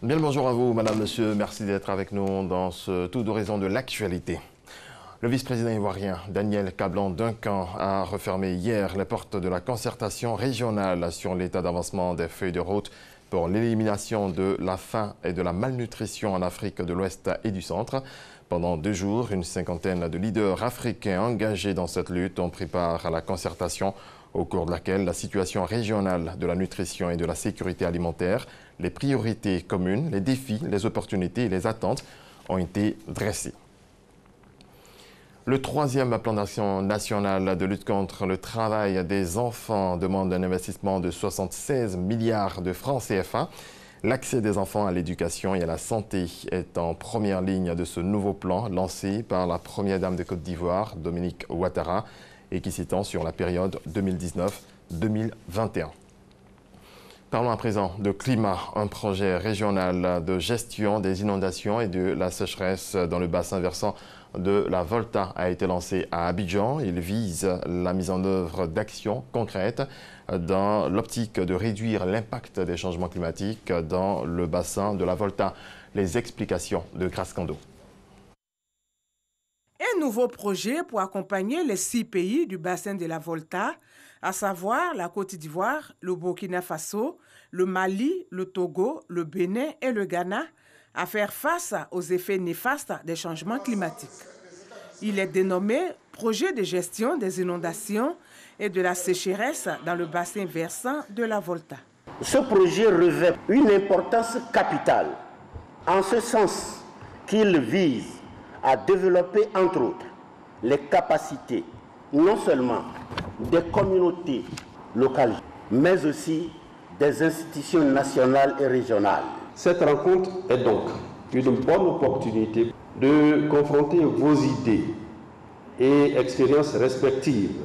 Bien le bonjour à vous, madame, monsieur. Merci d'être avec nous dans ce tour d'horizon de l'actualité. Le vice-président ivoirien Daniel Kablan-Duncan a refermé hier les portes de la concertation régionale sur l'état d'avancement des feuilles de route pour l'élimination de la faim et de la malnutrition en Afrique de l'Ouest et du Centre. Pendant 2 jours, une cinquantaine de leaders africains engagés dans cette lutte ont pris part à la concertation, au cours de laquelle la situation régionale de la nutrition et de la sécurité alimentaire, les priorités communes, les défis, les opportunités et les attentes ont été dressées. Le 3e plan d'action national de lutte contre le travail des enfants demande un investissement de 76 milliards de francs CFA. L'accès des enfants à l'éducation et à la santé est en première ligne de ce nouveau plan lancé par la première dame de Côte d'Ivoire, Dominique Ouattara, et qui s'étend sur la période 2019-2021. Parlons à présent de climat, un projet régional de gestion des inondations et de la sécheresse dans le bassin versant de la Volta a été lancé à Abidjan. Il vise la mise en œuvre d'actions concrètes dans l'optique de réduire l'impact des changements climatiques dans le bassin de la Volta. Les explications de Grace Kando. Un nouveau projet pour accompagner les 6 pays du bassin de la Volta, à savoir la Côte d'Ivoire, le Burkina Faso, le Mali, le Togo, le Bénin et le Ghana, à faire face aux effets néfastes des changements climatiques. Il est dénommé Projet de gestion des inondations et de la sécheresse dans le bassin versant de la Volta. Ce projet revêt une importance capitale, en ce sens qu'il vise à développer, entre autres, les capacités non seulement des communautés locales, mais aussi des institutions nationales et régionales. Cette rencontre est donc une bonne opportunité de confronter vos idées et expériences respectives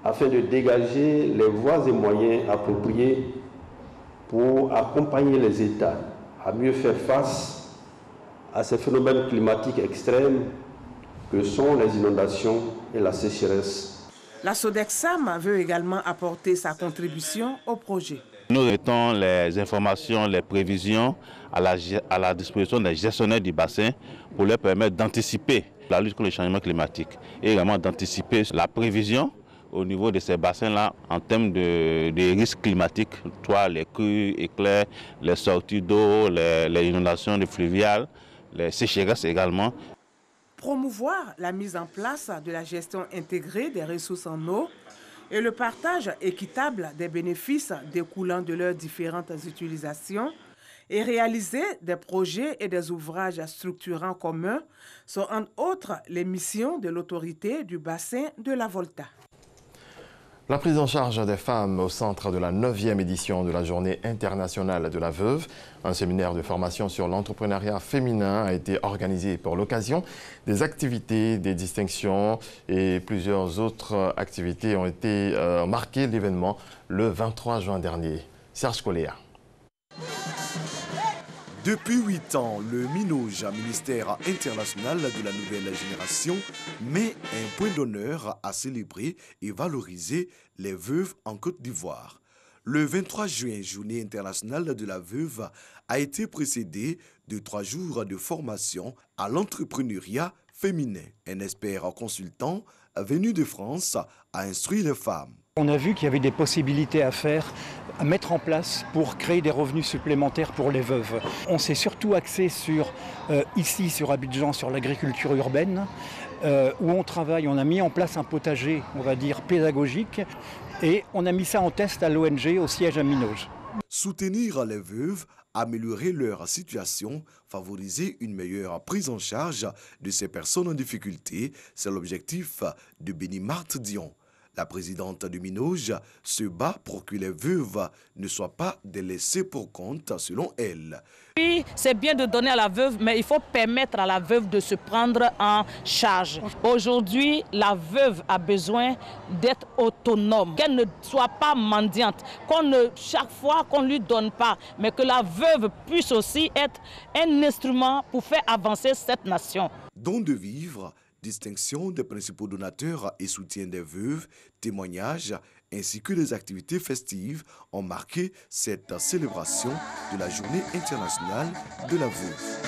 afin de dégager les voies et moyens appropriés pour accompagner les États à mieux faire face à ces phénomènes climatiques extrêmes que sont les inondations et la sécheresse. La Sodexam veut également apporter sa contribution au projet. Nous mettons les informations, les prévisions à la disposition des gestionnaires du bassin pour leur permettre d'anticiper la lutte contre le changement climatique et également d'anticiper la prévision au niveau de ces bassins-là en termes de risques climatiques, soit les crues, éclairs, les sorties d'eau, les inondations fluviales, les sécheresses également. Promouvoir la mise en place de la gestion intégrée des ressources en eau et le partage équitable des bénéfices découlant de leurs différentes utilisations et réaliser des projets et des ouvrages structurants communs sont entre autres les missions de l'autorité du bassin de la Volta. La prise en charge des femmes au centre de la 9e édition de la Journée internationale de la veuve. Un séminaire de formation sur l'entrepreneuriat féminin a été organisé pour l'occasion. Des activités, des distinctions et plusieurs autres activités ont été marquées l'événement le 23 juin dernier. Serge Coléa. Depuis 8 ans, le MINOJ, ministère international de la nouvelle génération, met un point d'honneur à célébrer et valoriser les veuves en Côte d'Ivoire. Le 23 juin, Journée internationale de la veuve, a été précédée de 3 jours de formation à l'entrepreneuriat féminin. Un expert consultant venu de France a instruit les femmes. On a vu qu'il y avait des possibilités à mettre en place pour créer des revenus supplémentaires pour les veuves. On s'est surtout axé ici sur Abidjan, sur l'agriculture urbaine, où on travaille, on a mis en place un potager, on va dire, pédagogique, et on a mis ça en test à l'ONG au siège à MINOJ. Soutenir les veuves, améliorer leur situation, favoriser une meilleure prise en charge de ces personnes en difficulté, c'est l'objectif de Béni Marthe Dion. La présidente du MINOJ se bat pour que les veuves ne soient pas délaissées pour compte, selon elle. Oui, c'est bien de donner à la veuve, mais il faut permettre à la veuve de se prendre en charge. Aujourd'hui, la veuve a besoin d'être autonome, qu'elle ne soit pas mendiante, chaque fois qu'on ne lui donne pas, mais que la veuve puisse aussi être un instrument pour faire avancer cette nation. Don de vivre, distinction des principaux donateurs et soutien des veuves, témoignages ainsi que des activités festives ont marqué cette célébration de la Journée internationale de la veuve.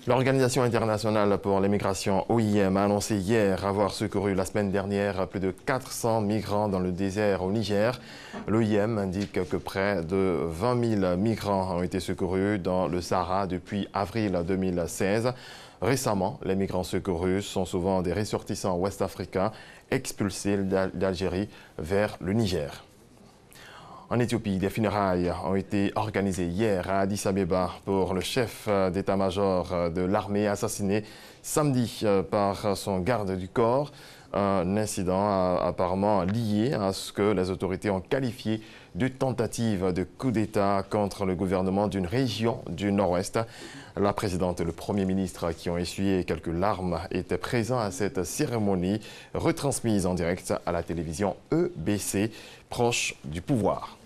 L'Organisation internationale pour l'immigration, OIM, a annoncé hier avoir secouru la semaine dernière plus de 400 migrants dans le désert au Niger. L'OIM indique que près de 20 000 migrants ont été secourus dans le Sahara depuis avril 2016. Récemment, les migrants secourus sont souvent des ressortissants ouest-africains expulsés d'Algérie vers le Niger. En Éthiopie, des funérailles ont été organisées hier à Addis Abeba pour le chef d'état-major de l'armée assassiné samedi par son garde du corps. Un incident apparemment lié à ce que les autorités ont qualifié de tentative de coup d'État contre le gouvernement d'une région du Nord-Ouest. La présidente et le Premier ministre, qui ont essuyé quelques larmes, étaient présents à cette cérémonie retransmise en direct à la télévision EBC, proche du pouvoir.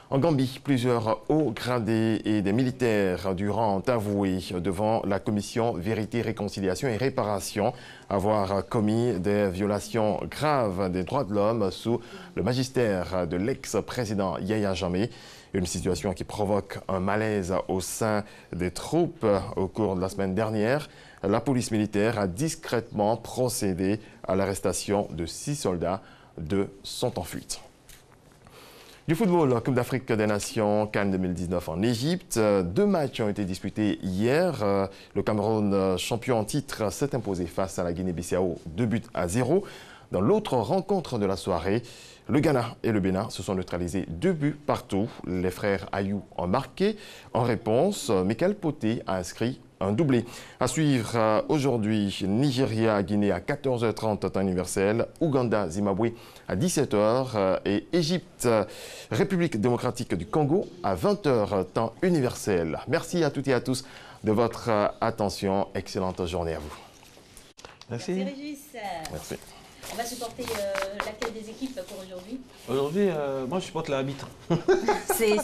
En Gambie, plusieurs hauts gradés et des militaires du rang ont avoué devant la commission Vérité, Réconciliation et Réparation avoir commis des violations graves des droits de l'homme sous le magistère de l'ex-président Yahya Jammeh. Une situation qui provoque un malaise au sein des troupes. Au cours de la semaine dernière, la police militaire a discrètement procédé à l'arrestation de 6 soldats. 2 sont en fuite. Du football, Coupe d'Afrique des Nations, CAN 2019 en Égypte. 2 matchs ont été disputés hier. Le Cameroun, champion en titre, s'est imposé face à la Guinée-Bissau 2-0. Dans l'autre rencontre de la soirée, le Ghana et le Bénin se sont neutralisés 2 buts partout. Les frères Ayou ont marqué. En réponse, Michael Poté a inscrit un doublé. À suivre aujourd'hui, Nigeria-Guinée à 14h30 temps universel, Ouganda-Zimbabwe à 17h et Égypte-République démocratique du Congo à 20h temps universel. Merci à toutes et à tous de votre attention. Excellente journée à vous. Merci. Merci Régis. Merci. On va supporter laquelle des équipes pour aujourd'hui? Aujourd'hui, moi je supporte la Habite. C'est